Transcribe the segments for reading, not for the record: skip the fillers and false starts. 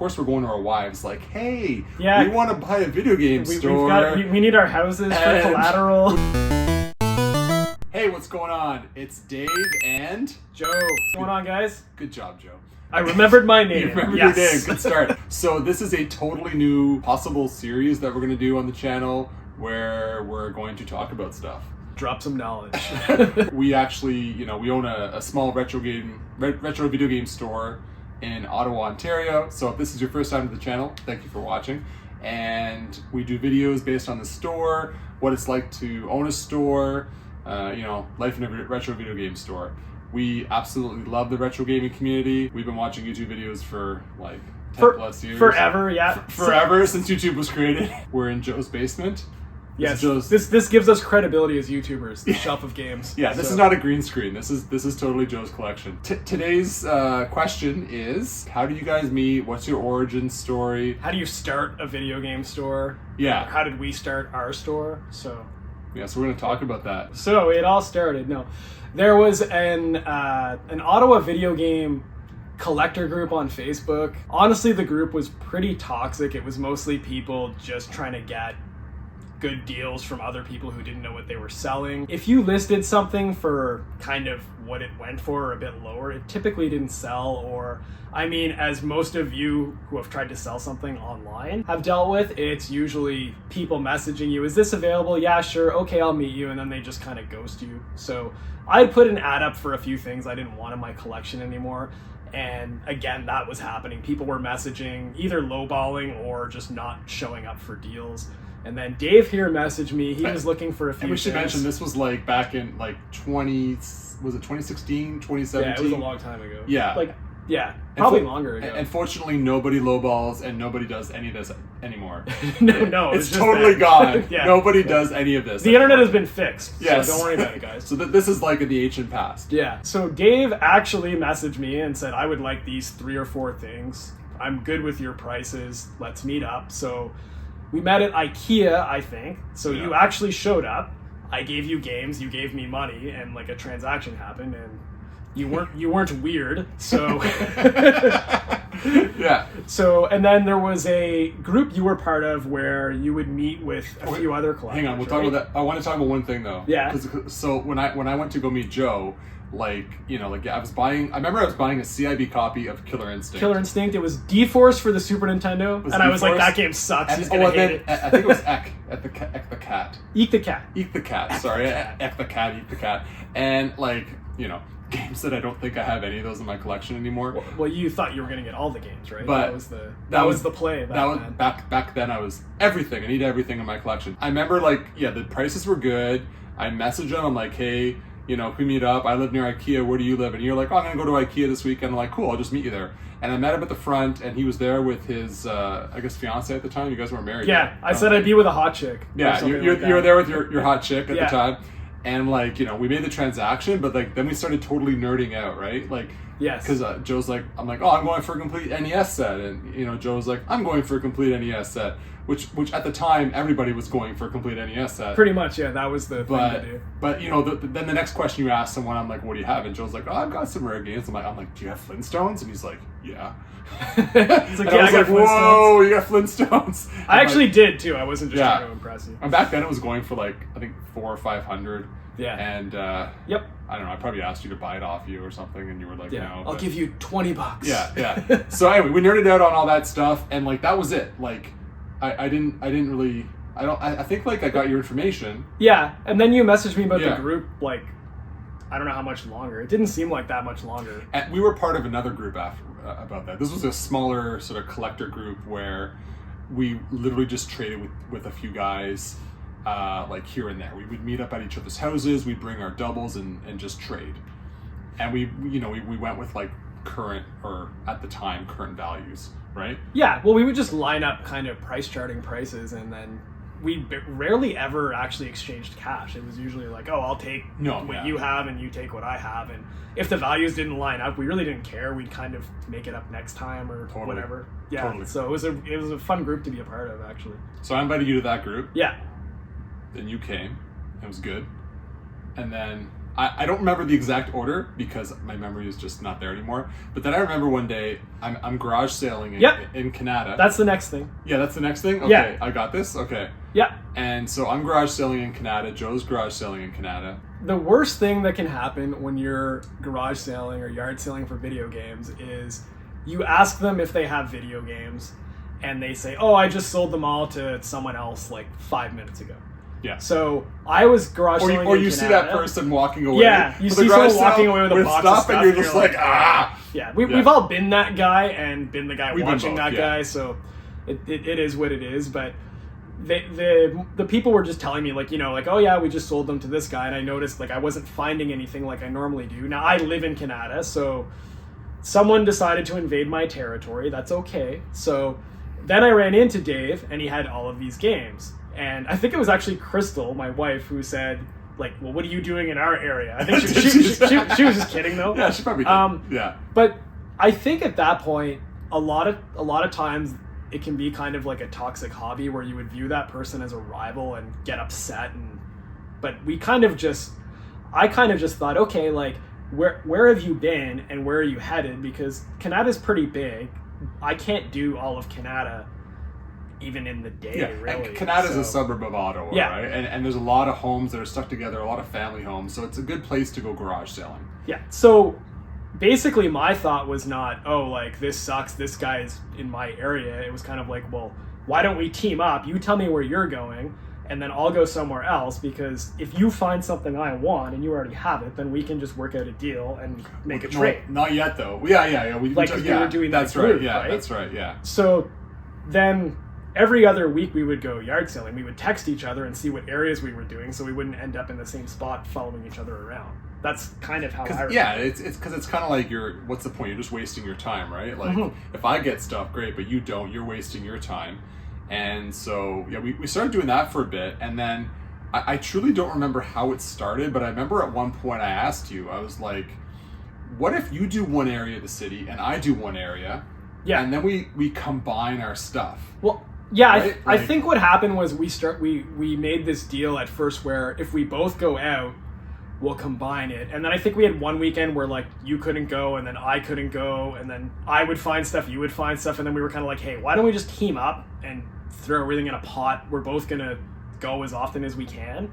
course we're going to our wives like, hey, Yeah. we want to buy a video game store. We need our houses for collateral. Hey, what's going on? It's Dave and Joe. What's going on, guys? Good job, Joe. I remembered my name. You remembered your name. Good start. So this is a totally new possible series that we're going to do on the channel where we're going to talk about stuff. Drop some knowledge. We actually, we own a small retro video game store in Ottawa, Ontario. So if this is your first time to the channel, thank you for watching. And we do videos based on the store, what it's like to own a store, life in a retro video game store. We absolutely love the retro gaming community. We've been watching YouTube videos for like 10 plus years. Forever, yeah. Forever, since YouTube was created. We're in Joe's basement. Yes, this gives us credibility as YouTubers, the shelf of games. Yeah, this is not a green screen. This is totally Joe's collection. Today's question is, how do you guys meet? What's your origin story? How do you start a video game store? Yeah. How did we start our store? So we're going to talk about that. So it all started. There was an Ottawa video game collector group on Facebook. Honestly, the group was pretty toxic. It was mostly people just trying to get good deals from other people who didn't know what they were selling. If you listed something for kind of what it went for or a bit lower, it typically didn't sell. Or, as most of you who have tried to sell something online have dealt with, it's usually people messaging you, is this available? Yeah, sure. Okay, I'll meet you. And then they just kind of ghost you. So I put an ad up for a few things I didn't want in my collection anymore. And again, that was happening. People were messaging, either lowballing or just not showing up for deals. And then Dave here messaged me. He was looking for a few things. And we should mention this was like back in like 2016, 2017? Yeah, it was a long time ago. Yeah. Probably longer ago. Unfortunately, nobody lowballs and nobody does any of this anymore. No, it's totally gone. Yeah. Nobody does any of this. The internet has been fixed. Yes. So don't worry about it, guys. So this is like in the ancient past. Yeah. So Dave actually messaged me and said, I would like these 3 or 4 things. I'm good with your prices. Let's meet up. So we met at IKEA, I think. So You actually showed up. I gave you games, you gave me money, and like a transaction happened, and you weren't weird. So yeah. So and then there was a group you were part of where you would meet with a few other collectors. Hang on, we'll talk about that. I want to talk about one thing though. Yeah. So when I went to go meet Joe, I was buying a CIB copy of Killer Instinct. Killer Instinct. It was D-Force for the Super Nintendo, and I was like, that game sucks. He's gonna hate it. I think it was Eck the Cat. Eat the Cat. Eat the Cat. Sorry, Eck the Cat. Eat the Cat. And games that I don't think I have any of those in my collection anymore. Well, you thought you were gonna get all the games, right? But that was the play. Back then. I was everything. I need everything in my collection. I remember the prices were good. I messaged them. I'm like, hey. Can we meet up? I live near IKEA. Where do you live? And you're like, oh, I'm going to go to IKEA this weekend. I'm like, cool, I'll just meet you there. And I met him at the front, and he was there with his, fiance at the time. You guys weren't married yet. I said I'd be with a hot chick. Yeah, you were there with your hot chick at the time. And, we made the transaction, but, then we started totally nerding out, right? Yes. Because Joe's like, I'm like, oh, I'm going for a complete NES set. And, Joe's like, I'm going for a complete NES set. Which at the time, everybody was going for a complete NES set. Pretty much, yeah. That was the thing to do. But, then the next question you ask someone, I'm like, what do you have? And Joe's like, oh, I've got some rare games. I'm like, do you have Flintstones? And he's like, yeah. It's like, I was like, whoa, you got Flintstones. I actually did, too. I wasn't just trying to impress you. And back then, it was going for, I think, $400 or $500. Yeah. And, yep. I don't know, I probably asked you to buy it off you or something, and you were like, no. I'll give you $20. Yeah. So anyway, we nerded out on all that stuff, and, that was it. I think I got your information. Yeah, and then you messaged me about the group, I don't know how much longer. It didn't seem like that much longer. And we were part of another group after about that. This was a smaller sort of collector group where we literally just traded with a few guys, here and there. We would meet up at each other's houses, we'd bring our doubles and just trade. And we went with current, or at the time, current values. Right? Yeah, well, we would just line up kind of price charting prices, and then we rarely ever actually exchanged cash. It was usually like, oh, I'll take what you have and you take what I have. And if the values didn't line up, we really didn't care. We'd kind of make it up next time or whatever. Yeah, totally. So it was a fun group to be a part of, actually. So I invited you to that group. Yeah. Then you came. It was good. And then I don't remember the exact order because my memory is just not there anymore. But then I remember one day I'm garage sailing in Canada. That's the next thing. Yeah, that's the next thing? Okay, Yeah. I got this? Okay. Yeah. And so I'm garage sailing in Canada. Joe's garage sailing in Canada. The worst thing that can happen when you're garage sailing or yard sailing for video games is you ask them if they have video games and they say, oh, I just sold them all to someone else like 5 minutes ago. Yeah. So I was garage sailing Or in you Canada. see that person walking away. Yeah, you with a see garage someone walking sale away with a box of stuff and you're just like, ah! Yeah, we've all been that guy and been the guy We've been watching both, that yeah. guy, so it is what it is. But the people were just telling me, like, you know, like, oh yeah, we just sold them to this guy, and I noticed, like, I wasn't finding anything like I normally do. Now, I live in Canada, so someone decided to invade my territory. That's okay. So then I ran into Dave, and he had all of these games. And I think it was actually Crystal, my wife, who said, like, well, what are you doing in our area? I think she was just kidding, though. Yeah, she probably did. Yeah. But I think at that point, a lot of times it can be kind of like a toxic hobby where you would view that person as a rival and get upset. But I kind of just thought, okay, like, where have you been and where are you headed? Because Canada's pretty big. I can't do all of Canada even in the day, really. And Canada's a suburb of Ottawa, Yeah. right? And there's a lot of homes that are stuck together, a lot of family homes, so it's a good place to go garage sailing. Yeah. So basically my thought was not, oh, like, this sucks, this guy's in my area. It was kind of like, well, why don't we team up? You tell me where you're going, and then I'll go somewhere else, because if you find something I want and you already have it, then we can just work out a deal and make a trade. Not yet, though. Yeah. We were doing that. That's right. Yeah, right? that's right. Yeah. So then every other week we would go yard sailing. We would text each other and see what areas we were doing, so we wouldn't end up in the same spot following each other around. That's kind of how I remember. Yeah, it's because it's kind of like what's the point? You're just wasting your time, right? Like, if I get stuff, great, but you don't, you're wasting your time. And so, yeah, we started doing that for a bit, and then I truly don't remember how it started, but I remember at one point I asked you, I was like, what if you do one area of the city and I do one area? Yeah. And then we combine our stuff. Well, yeah, right? I think what happened was we made this deal at first where if we both go out, we'll combine it. And then I think we had one weekend where, like, you couldn't go and then I couldn't go, and then I would find stuff, you would find stuff, and then we were kind of like, hey, why don't we just team up and throw everything in a pot? We're both gonna go as often as we can.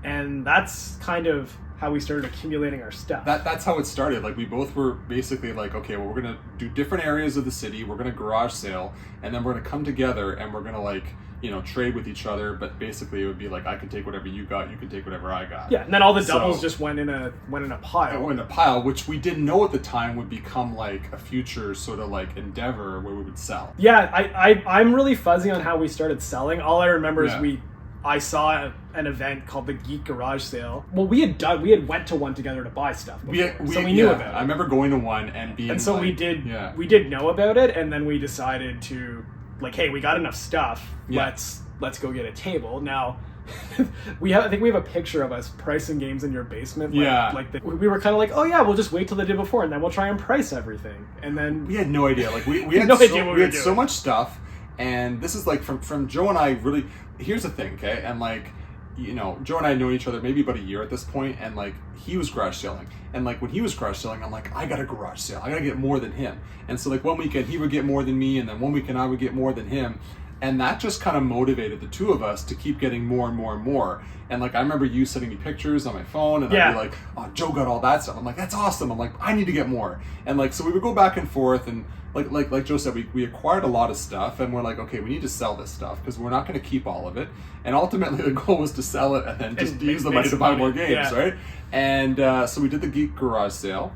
And that's kind of how we started accumulating our stuff. That's how it started. Like, we both were basically like, okay, well, we're gonna do different areas of the city, we're gonna garage sale, and then we're gonna come together and we're gonna, like, you know, trade with each other. But basically it would be like, I can take whatever you got, you can take whatever I got. Yeah, and then all the doubles just went in a pile. It went in a pile, which we didn't know at the time would become like a future sort of like endeavor where we would sell. Yeah, I'm really fuzzy on how we started selling. All I remember is I saw an event called the Geek Garage Sale. Well, we had went to one together to buy stuff before, so we knew about it. I remember going to one and being, and so like, we did know about it, and then we decided to, like, hey, we got enough stuff. Let's go get a table now. I think we have a picture of us pricing games in your basement. We were kind of like, oh yeah, we'll just wait till the day before and then we'll try and price everything. And then we had no idea. Like, we had no idea what we had so much stuff. And this is like from Joe and I. Really, here's the thing, okay? And, like, you know, Joe and I know each other maybe about a year at this point, and, like, he was garage selling, and, like, when he was garage selling, I'm like, I got a garage sale, I gotta get more than him. And so, like, one weekend he would get more than me, and then one weekend I would get more than him. And that just kind of motivated the two of us to keep getting more and more and more. And, like, I remember you sending me pictures on my phone, and I'd be like, oh, Joe got all that stuff. I'm like, that's awesome. I'm like, I need to get more. And, like, so we would go back and forth, and like Joe said, we acquired a lot of stuff, and we're like, okay, we need to sell this stuff because we're not going to keep all of it. And ultimately the goal was to sell it and then just use the money to buy more games, right? And so we did the Geek Garage Sale.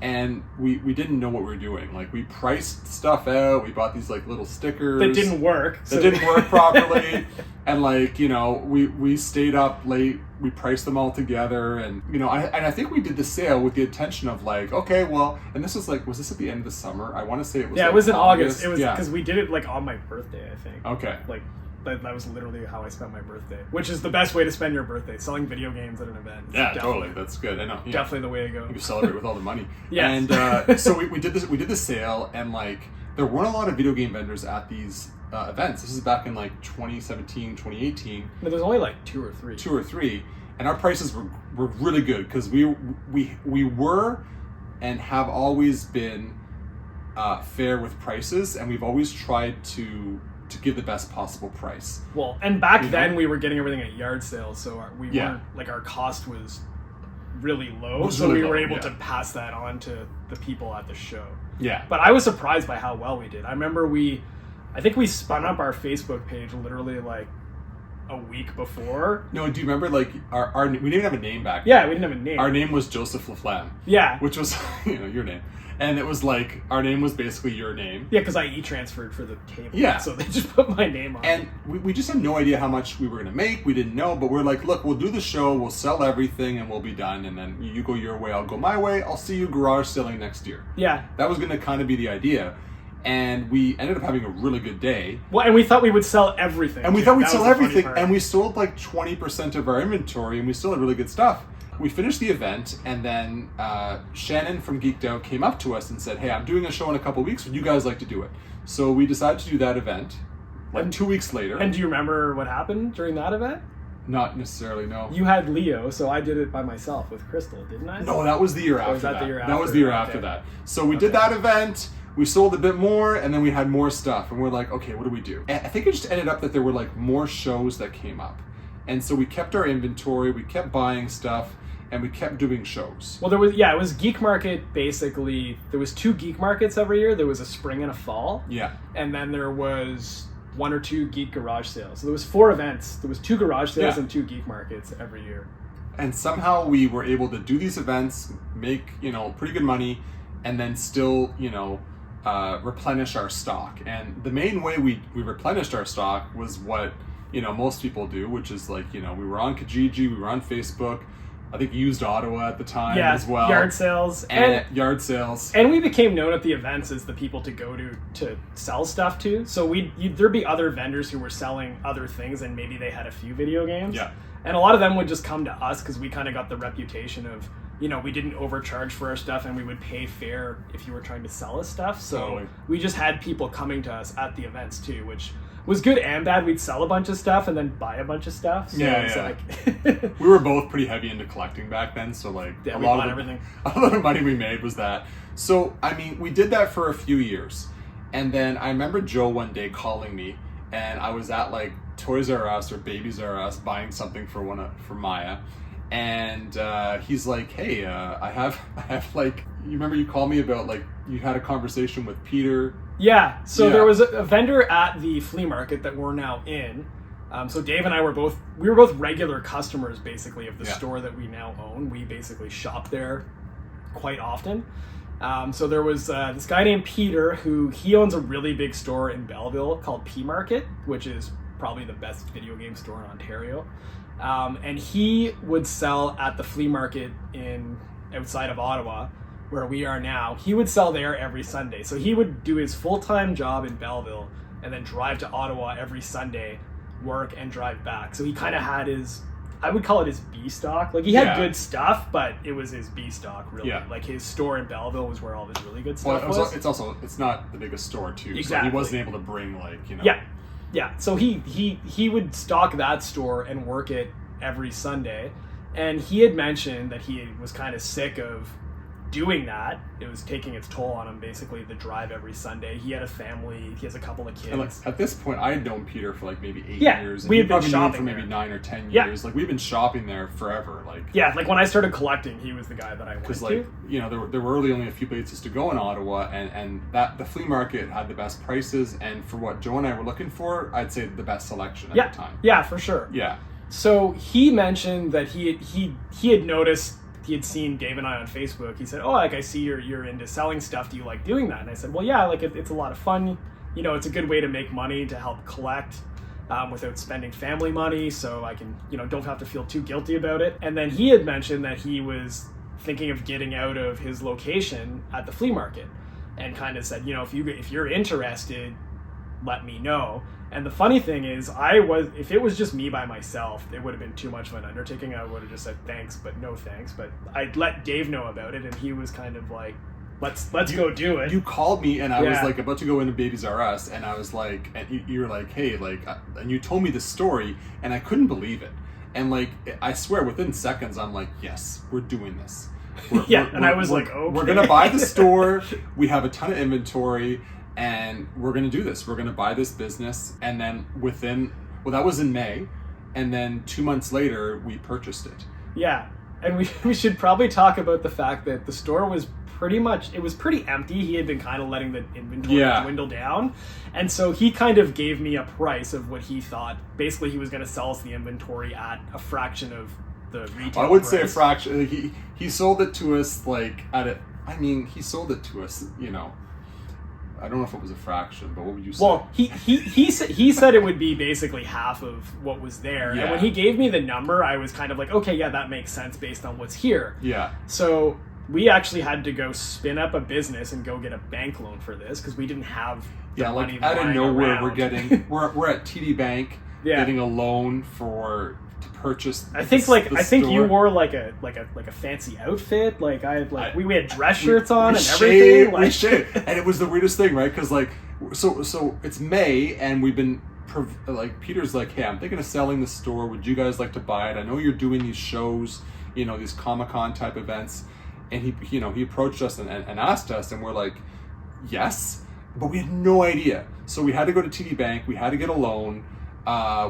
And we didn't know what we were doing. Like, we priced stuff out. We bought these, like, little stickers that didn't work. Didn't work properly. And, like, you know, we stayed up late. We priced them all together. And, you know, I think we did the sale with the intention of, like, okay, well, and this was, like, was this at the end of the summer? I want to say it was. Yeah, like, it was in August. It was yeah, because we did it, like, on my birthday, I think. Okay. Like, that was literally how I spent my birthday, which is the best way to spend your birthday, selling video games at an event. Yeah, totally. That's good. I know. Yeah. Definitely the way to go. You celebrate with all the money. Yeah. And so we did this. We did the sale, and, like, there weren't a lot of video game vendors at these events. This is back in, like, 2017, 2018. But there's only like two or three. and our prices were really good because we were and have always been fair with prices, and we've always tried to give the best possible price. Well, and back then we were getting everything at yard sales, so we weren't, like, our cost was really low, so we were able to pass that on to the people at the show. Yeah. But I was surprised by how well we did. I remember I think we spun up our Facebook page literally like a week before. No, do you remember, like, our we didn't even have a name back then. Yeah, we didn't have a name. Our name was Joseph LaFlamme. Yeah. Which was, your name. And it was like, our name was basically your name. Yeah, because I e-transferred for the table. Yeah. So they just put my name on it. And we just had no idea how much we were going to make. We didn't know, but we're like, look, we'll do the show, we'll sell everything, and we'll be done. And then you go your way, I'll go my way. I'll see you garage selling next year. Yeah. That was going to kind of be the idea. And we ended up having a really good day. Well, and we thought we would sell everything. And we thought we'd sell everything. And we sold like 20% of our inventory, and we still had really good stuff. We finished the event, and then Shannon from Geeked Out came up to us and said, hey, I'm doing a show in a couple weeks. Would you guys like to do it? So we decided to do that event, like 2 weeks later. And do you remember what happened during that event? Not necessarily, no. You had Leo, so I did it by myself with Crystal, didn't I? No, that was the year after was that. that. The year after? That was the year after that. So we did that event. We sold a bit more, and then we had more stuff. And we're like, okay, what do we do? And I think it just ended up that there were like more shows that came up. And so we kept our inventory, we kept buying stuff, and we kept doing shows. Well, it was Geek Market, basically. There was 2 Geek Markets every year. There was a spring and a fall. Yeah. And then there was 1 or 2 Geek Garage Sales. So there was 4 events. There was 2 Garage Sales and 2 Geek Markets every year. And somehow we were able to do these events, make, pretty good money, and then still, replenish our stock. And the main way we replenished our stock was what, most people do, which is like, we were on Kijiji, we were on Facebook. I think you used Ottawa at the time as well. Yard sales. And yard sales. And we became known at the events as the people to go to sell stuff to. So there'd be other vendors who were selling other things, and maybe they had a few video games. Yeah. And a lot of them would just come to us because we kind of got the reputation of, we didn't overcharge for our stuff, and we would pay fair if you were trying to sell us stuff. So we just had people coming to us at the events too, which was good and bad. We'd sell a bunch of stuff and then buy a bunch of stuff. So Like we were both pretty heavy into collecting back then, so like a lot of the money we made was that. So I mean, we did that for a few years, and then I remember Joe one day calling me, and I was at like Toys R Us or Babies R Us buying something for Maya, and he's like, hey, I have like, you remember you called me about like you had a conversation with Peter. Yeah, so there was a vendor at the flea market that we're now in. So Dave and I were both regular customers basically of the store that we now own. We basically shop there quite often. So there was this guy named Peter he owns a really big store in Belleville called P Market, which is probably the best video game store in Ontario. And he would sell at the flea market outside of Ottawa, where we are now. He would sell there every Sunday. So he would do his full-time job in Belleville and then drive to Ottawa every Sunday, work and drive back. So he kind of had I would call it his B stock. Like he had good stuff, but it was his B stock really. Yeah. Like his store in Belleville was where all his really good stuff was. It's not the biggest store too. Exactly. So he wasn't able to bring like, Yeah. So he would stock that store and work it every Sunday. And he had mentioned that he was kind of sick of doing that. It was taking its toll on him, basically, the drive every Sunday. He had a family. He has a couple of kids. And like, at this point, I had known Peter for like maybe 8 years. And we had been shopping for maybe 9 or 10 years. Like we've been shopping there forever. Like when I started collecting, he was the guy that I went to. Because like, there were really only a few places to go in Ottawa, and that the flea market had the best prices, and for what Joe and I were looking for, I'd say the best selection at the time. Yeah, for sure. Yeah. So he mentioned that he had noticed. He had seen Dave and I on Facebook. He said, "Oh, like I see you're into selling stuff. Do you like doing that?" And I said, "Well, yeah. Like it's a lot of fun. It's a good way to make money to help collect without spending family money, so I can don't have to feel too guilty about it." And then he had mentioned that he was thinking of getting out of his location at the flea market, and kind of said, if you're interested, let me know. And the funny thing is, if it was just me by myself, it would have been too much of an undertaking. I would have just said thanks, but no thanks. But I'd let Dave know about it, and he was kind of like, let's go do it. You called me, and I was like about to go into Babies R Us, and I was like, and you were like, hey, like, and you told me the story, and I couldn't believe it. And like, I swear, within seconds, I'm like, yes, we're doing this. I was like, okay. We're going to buy the store. We have a ton of inventory, and we're going to do this. We're going to buy this business. And then that was in May. And then 2 months later, we purchased it. Yeah. And we should probably talk about the fact that the store was pretty empty. He had been kind of letting the inventory dwindle down. And so he kind of gave me a price of what he thought. Basically, he was going to sell us the inventory at a fraction of the retail I would price. say a fraction. He sold it to us like he sold it to us, I don't know if it was a fraction, but what would you say? Well, he said it would be basically half of what was there. Yeah. And when he gave me the number, I was kind of like, okay, yeah, that makes sense based on what's here. Yeah. So we actually had to go spin up a business and go get a bank loan for this because we didn't have the money out of nowhere around. we're at TD Bank getting a loan to purchase. I think you wore like a fancy outfit. Like we had dress shirts on and everything. We shaved, and it was the weirdest thing, right? Because so it's May, and we've been Peter's like, hey, I'm thinking of selling the store. Would you guys like to buy it? I know you're doing these shows, these Comic-Con type events. And he approached us and asked us, and we're like, yes, but we had no idea. So we had to go to TD Bank. We had to get a loan.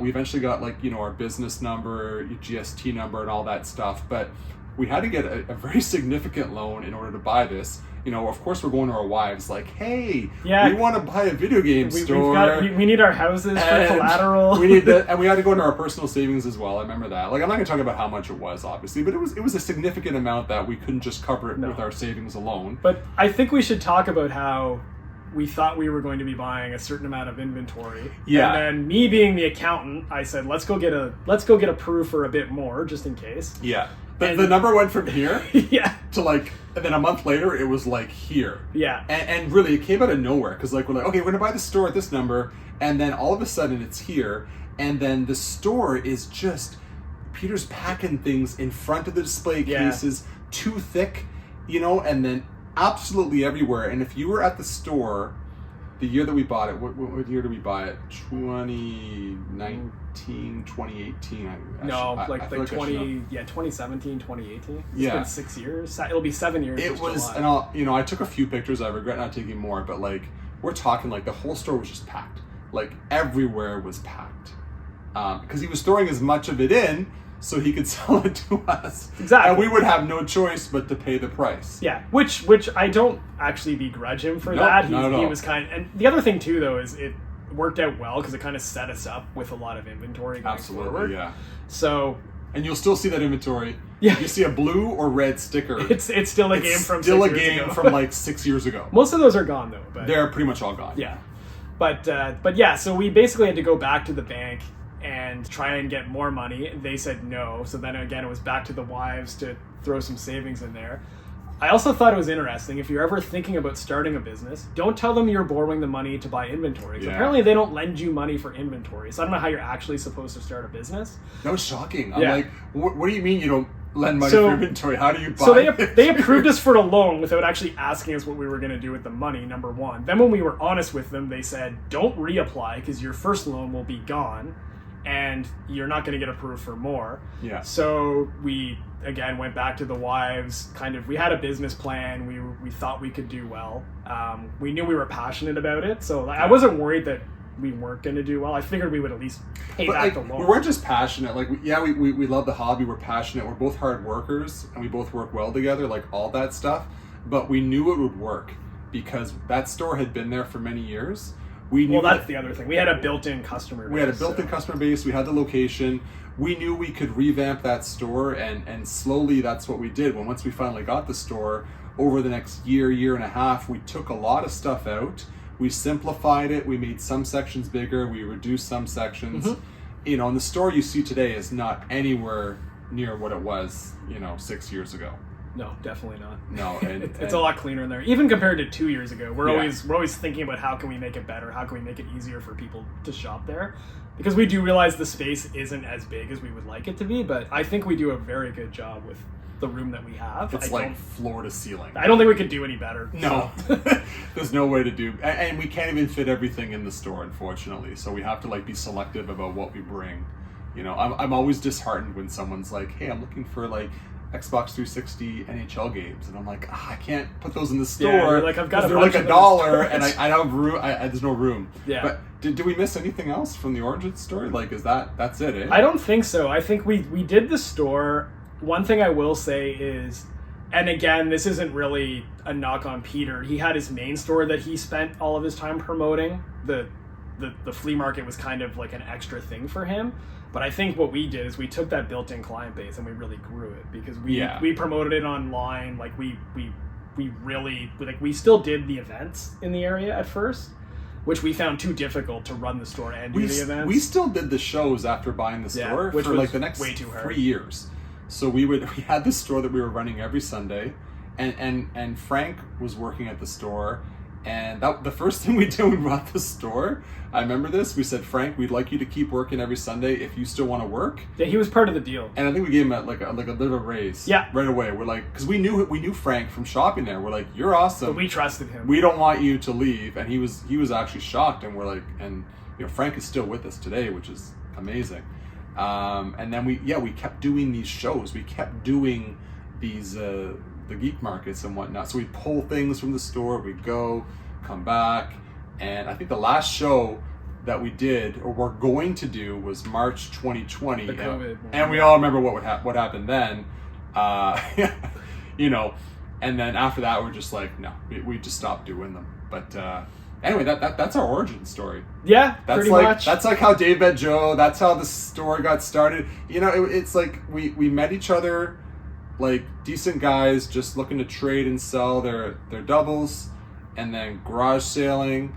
We eventually got our business number, GST number, and all that stuff. But we had to get a very significant loan in order to buy this. Of course, we're going to our wives like, hey, we want to buy a video game store. We need our houses for collateral. We need that, and we had to go into our personal savings as well. I remember that. Like, I'm not going to talk about how much it was, obviously, but it was a significant amount that we couldn't just cover it with our savings alone. But I think we should talk about how we thought we were going to be buying a certain amount of inventory. Yeah. And then me being the accountant, I said, let's go get approved for a bit more just in case. Yeah. The number went from here to and then a month later it was like here. Yeah. And really it came out of nowhere because we're like, okay, we're gonna buy the store at this number, and then all of a sudden it's here, and then the store is just Peter's packing things in front of the display cases, too thick, and then absolutely everywhere. And if you were at the store the year that we bought it, what year did we buy it? 2019, 2018. 2017, 2018. It's been 6 years. It'll be 7 years. It was, July. and I took a few pictures. I regret not taking more, but we're talking the whole store was just packed. Everywhere was packed. Because he was throwing as much of it in so he could sell it to us. Exactly. And we would have no choice but to pay the price. Yeah, which I don't actually begrudge him for that. He was and the other thing too, though, is it worked out well because it kind of set us up with a lot of inventory going forward. Yeah. So. And you'll still see that inventory. Yeah. If you see a blue or red sticker, it's still a game from 6 years ago. From 6 years ago. Most of those are gone though. But they're pretty much all gone. Yeah. But yeah, so we basically had to go back to the bank and try and get more money. They said no. So then again, it was back to the wives to throw some savings in there. I also thought it was interesting, if you're ever thinking about starting a business, don't tell them you're borrowing the money to buy inventory. Yeah. Apparently they don't lend you money for inventory. So I don't know how you're actually supposed to start a business. That was shocking. I'm like, what do you mean you don't lend money for inventory? How do you buy? So they approved us for a loan without actually asking us what we were going to do with the money, number one. Then when we were honest with them, they said, don't reapply because your first loan will be gone and you're not going to get approved for more. Yeah. So we, again, went back to the wives. We had a business plan. We thought we could do well. We knew we were passionate about it. So I wasn't worried that we weren't going to do well. I figured we would at least pay back the loan. We weren't just passionate. We love the hobby. We're passionate. We're both hard workers, and we both work well together, all that stuff. But we knew it would work because that store had been there for many years. We knew that's the other thing. We had a built-in customer base. We had a built-in customer base. We had the location. We knew we could revamp that store, and slowly that's what we did. Once we finally got the store, over the next year and a half, we took a lot of stuff out. We simplified it. We made some sections bigger. We reduced some sections. Mm-hmm. And the store you see today is not anywhere near what it was, 6 years ago. No, definitely not. No, it's a lot cleaner in there. Even compared to 2 years ago, we're always thinking about how can we make it better, how can we make it easier for people to shop there, because we do realize the space isn't as big as we would like it to be. But I think we do a very good job with the room that we have. It's floor to ceiling. I don't think we could do any better. No, so. There's no way to do, and we can't even fit everything in the store, unfortunately. So we have to be selective about what we bring. You know, I'm always disheartened when someone's like, hey, I'm looking for like Xbox 360 NHL games, and I'm like, I can't put those in the store. Yeah, like I've got a they're bunch like of $1, those. and I don't have room. There's no room. Yeah. But did we miss anything else from the origin story? Like, that's it? Eh? I don't think so. I think we did the store. One thing I will say is, and again, this isn't really a knock on Peter. He had his main store that he spent all of his time promoting. The flea market was kind of like an extra thing for him. But I think what we did is we took that built-in client base and we really grew it, because we promoted it online. Like we really, like, we still did the events in the area at first, which we found too difficult to run the store and do the events. We still did the shows after buying the store which for was like the next way too hard. 3 years. So we had this store that we were running every Sunday, and Frank was working at the store. And the first thing we did when we bought the store, I remember this, we said, Frank, we'd like you to keep working every Sunday if you still want to work. Yeah, he was part of the deal. And I think we gave him a bit of a raise. Yeah. Right away. We're like, because we knew Frank from shopping there. We're like, you're awesome. But we trusted him. We don't want you to leave. And he was actually shocked. And we're like, and Frank is still with us today, which is amazing. And then we kept doing these shows. We kept doing these the geek markets and whatnot. So we pull things from the store, we go, come back, and I think the last show that we did, or we're going to do, was March 2020. The COVID and we all remember what happened then. You know, and then after that we're just like, no, we just stopped doing them. But anyway, that's our origin story. Yeah, that's pretty like, much. That's like how Dave met Joe. That's how the store got started. You know, it's like we met each other like decent guys just looking to trade and sell their doubles, and then garage sailing,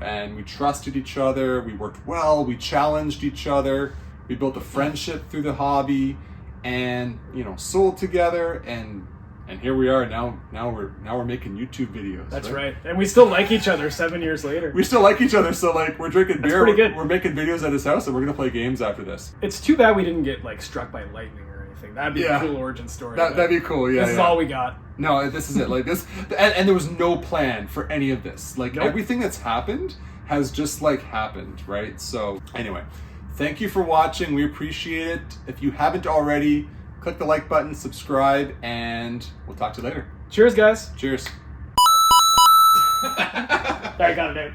and we trusted each other, we worked well, we challenged each other, we built a friendship through the hobby, and sold together, and here we are now we're making YouTube videos. That's right. And we still like each other 7 years later. We still like each other, so like we're drinking beer, pretty good. We're making videos at his house, and we're gonna play games after this. It's too bad we didn't get like struck by lightning or anything. That'd be a cool origin story. That'd be cool. Yeah, this is all we got. No, this is it. Like this, and there was no plan for any of this. Like everything that's happened has just like happened, right? So anyway, thank you for watching. We appreciate it. If you haven't already, click the like button, subscribe, and we'll talk to you later. Cheers, guys. Cheers. There, I got it out.